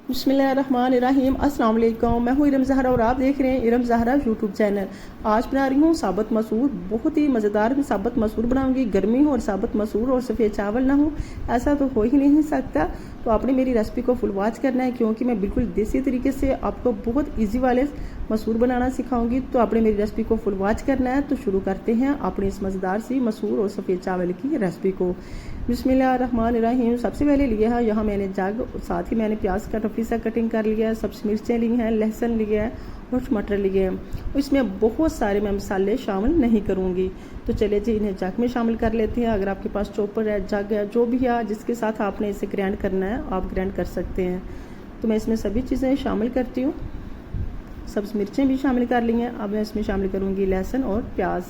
बिस्मिल्लाहिर्रहमानिर्रहीम। अस्सलाम वालेकुम। मैं हूँ इरम ज़हरा और आप देख रहे हैं इरम ज़हरा यूट्यूब चैनल। आज बना रही हूँ साबुत मसूर। बहुत ही मज़ेदार मैं साबुत मसूर बनाऊंगी। गर्मी हो और साबुत मसूर और सफ़ेद चावल ना हो, ऐसा तो हो ही नहीं सकता। तो आपने मेरी रेसिपी को फुल वॉच करना है, क्योंकि मैं बिल्कुल देसी तरीके से आपको बहुत ईजी वाले मसूर बनाना सिखाऊंगी। तो आपने मेरी रेसिपी को फुल वॉच करना है। तो शुरू करते हैं अपनी इस मज़ेदार सी मसूर और सफ़ेद चावल की रेसिपी को। बिस्मिल्लाहिर्रहमानिर्रहीम। सबसे पहले लिया है यहाँ मैंने जग, साथ ही मैंने प्याज का टफी सा कटिंग कर लिया है, सब्ज़ मिर्चें ली हैं, लहसुन लिया है और टमाटर लिए हैं। इसमें बहुत सारे मैं मसाले शामिल नहीं करूँगी। तो चलिए जी, इन्हें जग में शामिल कर लेते हैं। अगर आपके पास चॉपर है, जग है, जो भी है जिसके साथ आपने इसे ग्राइंड करना है आप ग्राइंड कर सकते हैं। तो मैं इसमें सभी चीज़ें शामिल करती हूँ। सब्ज़ मिर्चें भी शामिल कर ली हैं। अब मैं इसमें शामिल करूँगी लहसुन और प्याज,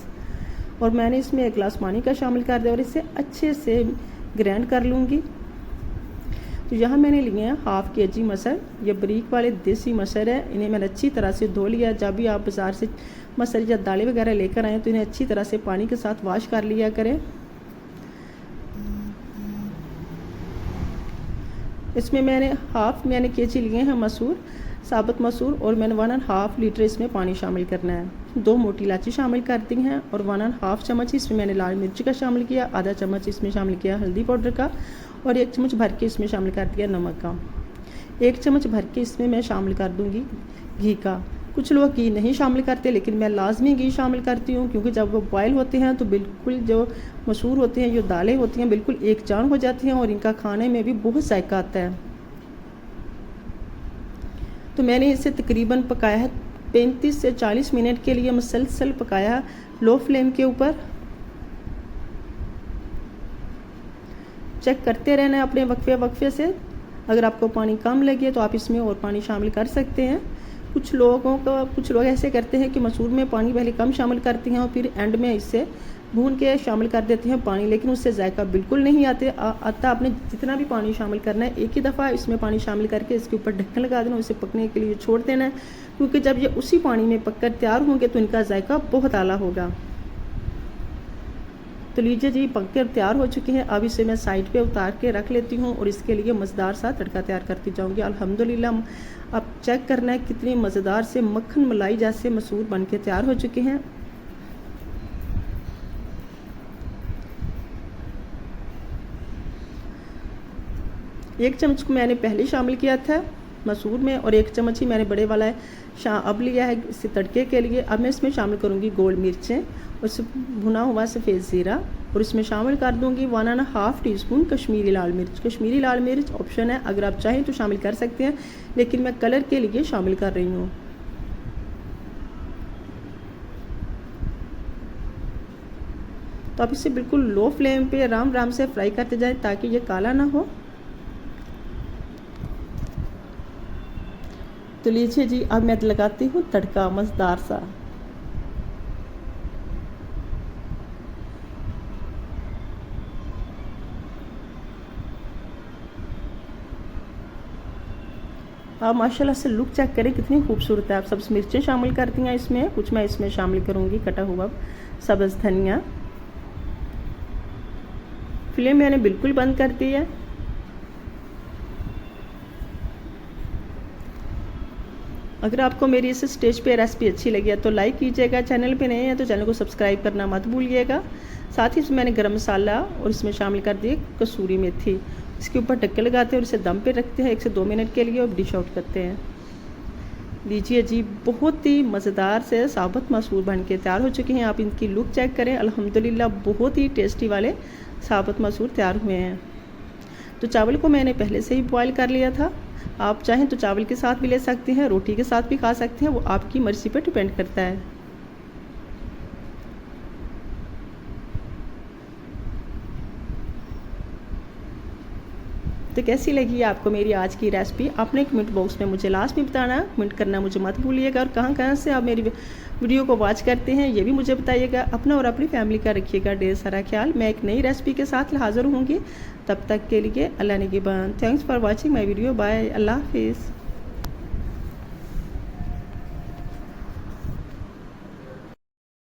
और मैंने इसमें 1 गिलास पानी का शामिल कर दिया और इसे अच्छे से ग्राइंड कर लूँगी। तो यहाँ मैंने लिए हैं ½ kg मसर। ये बारीक वाले देसी मसर है। इन्हें मैंने अच्छी तरह से धो लिया। जब भी आप बाज़ार से मसर या दालें वगैरह लेकर आएँ तो इन्हें अच्छी तरह से पानी के साथ वॉश कर लिया करें। इसमें मैंने मैंने kg लिए हैं मसूर, साबुत मसूर, और मैंने 1.5 लीटर इसमें पानी शामिल करना है। 2 मोटी इलायची शामिल कर दी हैं और 1.5 चम्मच इसमें मैंने लाल मिर्च का शामिल किया, आधा चम्मच इसमें शामिल किया हल्दी पाउडर का, और 1 चम्मच भर के इसमें शामिल कर दिया नमक का। 1 चम्मच भर के इसमें मैं शामिल कर दूँगी घी का। कुछ लोग घी नहीं शामिल करते, लेकिन मैं लाजमी घी शामिल करती हूँ, क्योंकि जब वो बॉयल होते हैं तो बिल्कुल जो मसूर होते हैं, जो दालें होती हैं, बिल्कुल एक जान हो जाती हैं और इनका खाने में भी बहुत जायका आता है। तो मैंने इसे तकरीबन पकाया है 35 से 40 मिनट के लिए, मुसलसल पकाया लो फ्लेम के ऊपर। चेक करते रहना है अपने वक्फे से। अगर आपको पानी कम लगे तो आप इसमें और पानी शामिल कर सकते हैं। कुछ लोग ऐसे करते हैं कि मसूर में पानी पहले कम शामिल करते हैं और फिर एंड में इसे भून के शामिल कर देते हैं पानी, लेकिन उससे जायका बिल्कुल नहीं आता। आपने जितना भी पानी शामिल करना है, एक ही दफ़ा इसमें पानी शामिल करके इसके ऊपर ढक्कन लगा देना, उसे पकने के लिए छोड़ देना है, क्योंकि जब ये उसी पानी में पककर तैयार होंगे तो इनका जायका बहुत आला होगा। तो लीजिए जी, पककर तैयार हो चुके हैं। अब इसे मैं साइड पे उतार के रख लेती हूँ और इसके लिए मज़ेदार सा तड़का तैयार करती जाऊँगी। अल्हम्दुलिल्लाह, अब चेक करना है कितनी मज़ेदार से मक्खन मलाई जैसे मसूर बन के तैयार हो चुके हैं। एक चम्मच को मैंने पहले शामिल किया था मसूर में, और 1 चम्मच ही मैंने बड़े वाला अब लिया है इसे तड़के के लिए। अब मैं इसमें शामिल करूँगी गोल मिर्चें और भुना हुआ सफ़ेद ज़ीरा, और इसमें शामिल कर दूँगी 1.5 टीस्पून कश्मीरी लाल मिर्च। कश्मीरी लाल मिर्च ऑप्शन है, अगर आप चाहें तो शामिल कर सकते हैं, लेकिन मैं कलर के लिए शामिल कर रही हूँ। तो आप इसे बिल्कुल लो फ्लेम पे आराम से फ्राई करते जाएं ताकि ये काला ना हो। तो लीजिए जी, अब मैं लगाती हूँ तड़का मज़ेदार सा। आप माशाल्लाह से लुक चेक करें कितनी खूबसूरत है। आप सब्ज़ मिर्चें शामिल करती हैं इसमें, कुछ मैं इसमें शामिल करूँगी कटा हुआ सब्ज़ धनिया। फ्लेम मैंने बिल्कुल बंद कर दी है। अगर आपको मेरी इस स्टेज पे रेसिपी अच्छी लगी है तो लाइक कीजिएगा। चैनल पे नए हैं तो चैनल को सब्सक्राइब करना मत भूलिएगा। साथ ही इसमें मैंने गरम मसाला और इसमें शामिल कर दिए कसूरी मेथी। इसके ऊपर ढक्कन लगाते हैं और इसे दम पे रखते हैं 1 से 2 मिनट के लिए और डिश आउट करते हैं। लीजिए जी, बहुत ही मज़ेदार से साबुत मसूर बन के तैयार हो चुके हैं। आप इनकी लुक चेक करें। अल्हम्दुलिल्लाह, बहुत ही टेस्टी वाले साबुत मसूर तैयार हुए हैं। तो चावल को मैंने पहले से ही बॉयल कर लिया था। आप चाहें तो चावल के साथ भी ले सकते हैं, रोटी के साथ भी खा सकते हैं, वो आपकी मर्ज़ी पर डिपेंड करता है। तो कैसी लगी आपको मेरी आज की रेसिपी? आपने कमेंट बॉक्स में मुझे लास्ट में बताना, कमेंट करना मुझे मत भूलिएगा। और कहाँ से आप मेरी वीडियो को वॉच करते हैं ये भी मुझे बताइएगा। अपना और अपनी फैमिली का रखिएगा ढेर सारा ख्याल। मैं एक नई रेसिपी के साथ हाज़िर होंगी। तब तक के लिए अल्लाह निगहबान। Thanks for watching my video. Bye. अल्लाह हाफिज़।